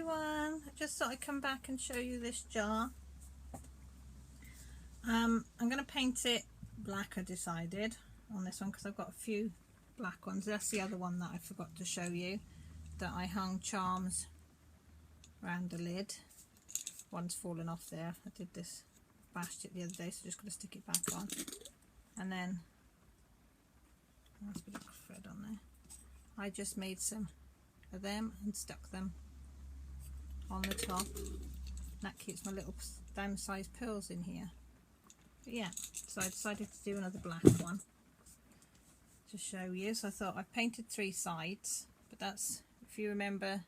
everyone, I just thought I'd come back and show you this jar. I'm going to paint it black, I decided, on this one because I've got a few black ones. That's the other one that I forgot to show you, that I hung charms around the lid. One's fallen off there. I did this, bashed it the other day, so just got to stick it back on. And then there's a bit of thread on there. I just made some of them and stuck them on the top. That keeps my little downsized pearls in here. But yeah, so I decided to do another black one to show you. So I thought I painted 3 sides, but that's, if you remember,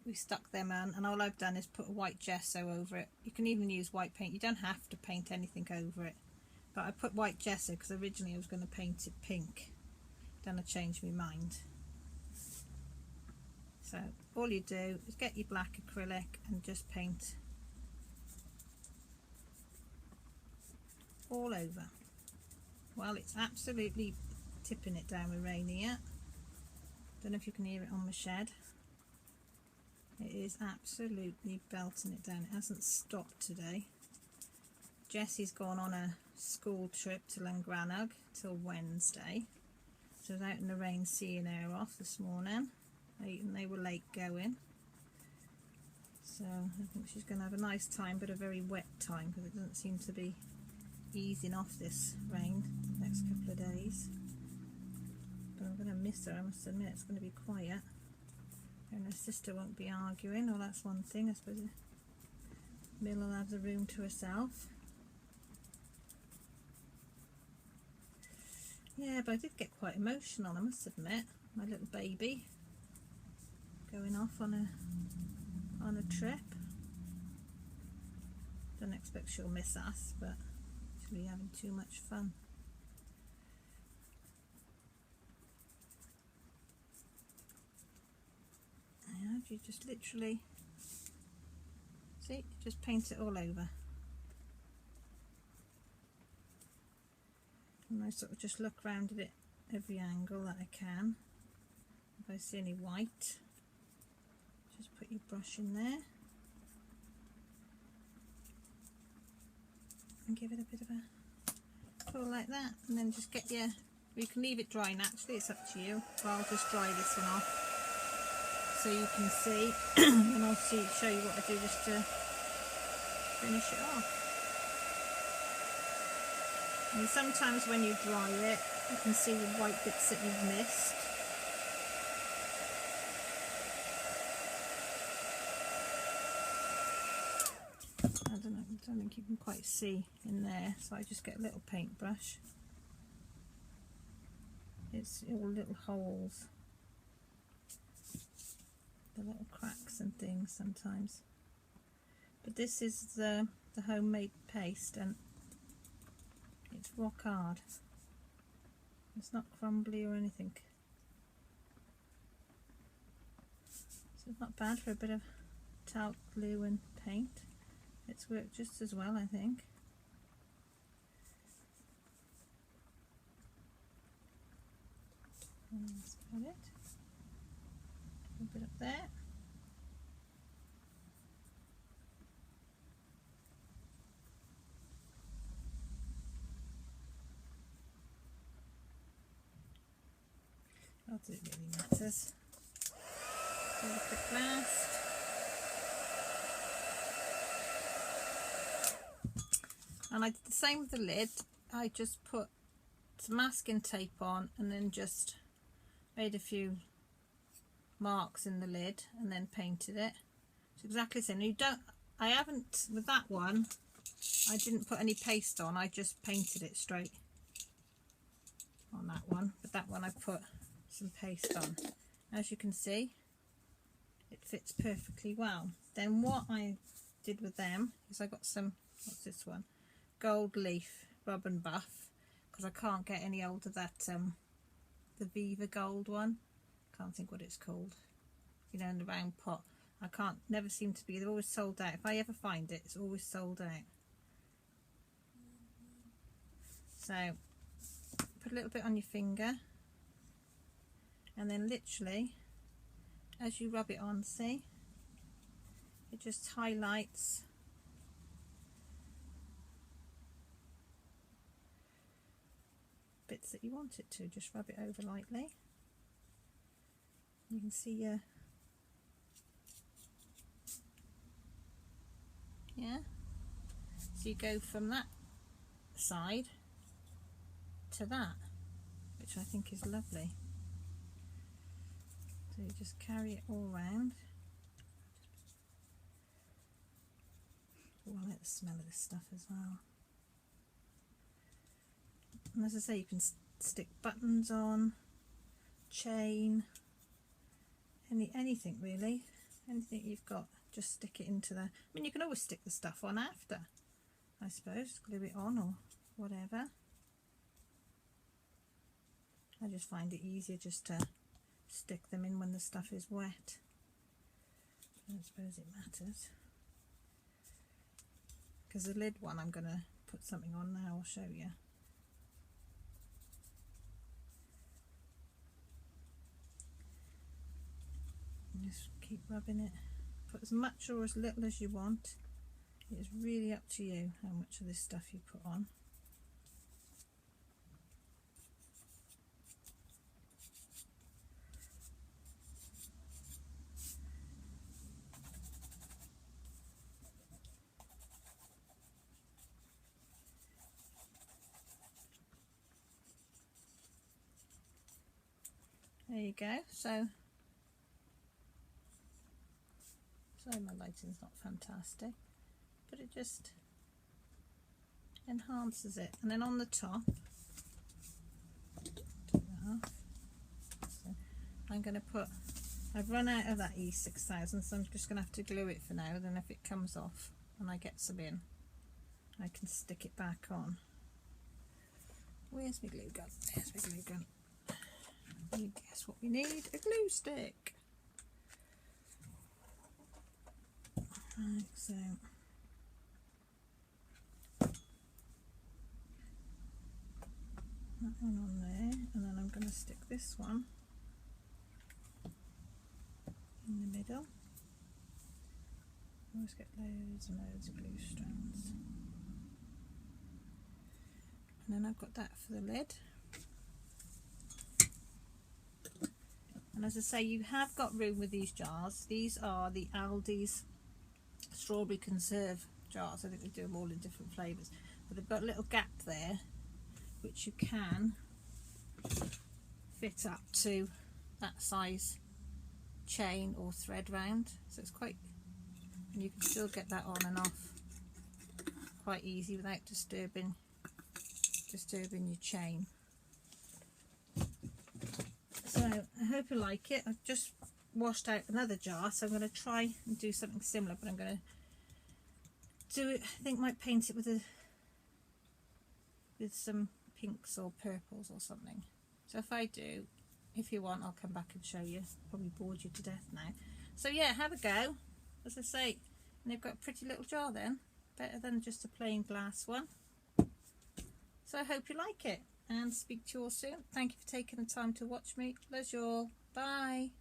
we stuck them on, and all I've done is put a white gesso over it. You can even use white paint, you don't have to paint anything over it, but I put white gesso because originally I was going to paint it pink. Then I changed my mind. So all you do is get your black acrylic and just paint all over. Well, it's absolutely tipping it down with rain here. Don't know if you can hear it on the shed. It is absolutely belting it down. It hasn't stopped today. Jessie's gone on a school trip to Llangrannog till Wednesday. So I was out in the rain seeing her off this morning. They were late going. So I think she's going to have a nice time, but a very wet time, because it doesn't seem to be easing off this rain the next couple of days. But I'm going to miss her, I must admit. It's going to be quiet. And her sister won't be arguing. Well, that's one thing. I suppose Mill will have the room to herself. Yeah, but I did get quite emotional, I must admit. My little baby going off on a trip. Don't expect she'll miss us, but she'll be having too much fun. And you just literally see, just paint it all over. And I sort of just look round at it every angle that I can. If I see any white, just put your brush in there and give it a bit of a pull like that, and then just get your, you can leave it dry naturally, it's up to you. Well, I'll just dry this one off so you can see and I'll show you what I do just to finish it off. And sometimes when you dry it, you can see the white bits that you've missed. I don't think you can quite see in there, so I just get a little paintbrush. It's all little holes, the little cracks and things sometimes. But this is the homemade paste, and it's rock hard. It's not crumbly or anything. So it's not bad for a bit of talc glue and paint. It's worked just as well, I think. And that's about it. A bit up there. Not that it really matters. Do a quick blast. And I did the same with the lid. I just put some masking tape on and then just made a few marks in the lid and then painted it. It's exactly the same. You don't, I haven't, with that one, I didn't put any paste on, I just painted it straight on that one. But that one I put some paste on. As you can see, it fits perfectly well. Then what I did with them is I got some, what's this one? Gold Leaf Rub and Buff, because I can't get any old of that, the Viva Gold one. Can't think what it's called. You know, in the round pot. I can't, never seem to be, they're always sold out. If I ever find it, it's always sold out. So, put a little bit on your finger, and then literally, as you rub it on, see, it just highlights bits that you want it to. Just rub it over lightly. You can see yeah, so you go from that side to that, which I think is lovely. So you just carry it all round. Oh, I like the smell of this stuff as well. And as I say, you can stick buttons on, chain, anything really, anything you've got, just stick it into the, I mean you can always stick the stuff on after, I suppose, glue it on or whatever. I just find it easier just to stick them in when the stuff is wet. I don't suppose it matters. Because the lid one I'm going to put something on now, I'll show you. And just keep rubbing it. Put as much or as little as you want. It's really up to you how much of this stuff you put on. There you go. So sorry my lighting's not fantastic, but it just enhances it. And then on the top, so I'm going to put, I've run out of that E6000, so I'm just going to have to glue it for now. Then if it comes off and I get some in, I can stick it back on. Where's my glue gun? There's my glue gun. You guess what we need? A glue stick. Right, so that one on there, and then I'm going to stick this one in the middle. I always get loads and loads of glue strands. And then I've got that for the lid. And as I say, you have got room with these jars. These are the Aldi's strawberry conserve jars. I think they do them all in different flavours, but they've got a little gap there which you can fit up to that size chain or thread round, so it's quite, and you can still get that on and off quite easy without disturbing your chain. So I hope you like it. I've just washed out another jar, so I'm going to try and do something similar, but I'm going to do it, I think might paint it with some pinks or purples or something. So if I do, if you want, I'll come back and show you. Probably bored you to death now. So yeah, have a go. As I say, and they've got a pretty little jar then, better than just a plain glass one. So I hope you like it, and speak to you all soon. Thank you for taking the time to watch me. Love you all. Bye.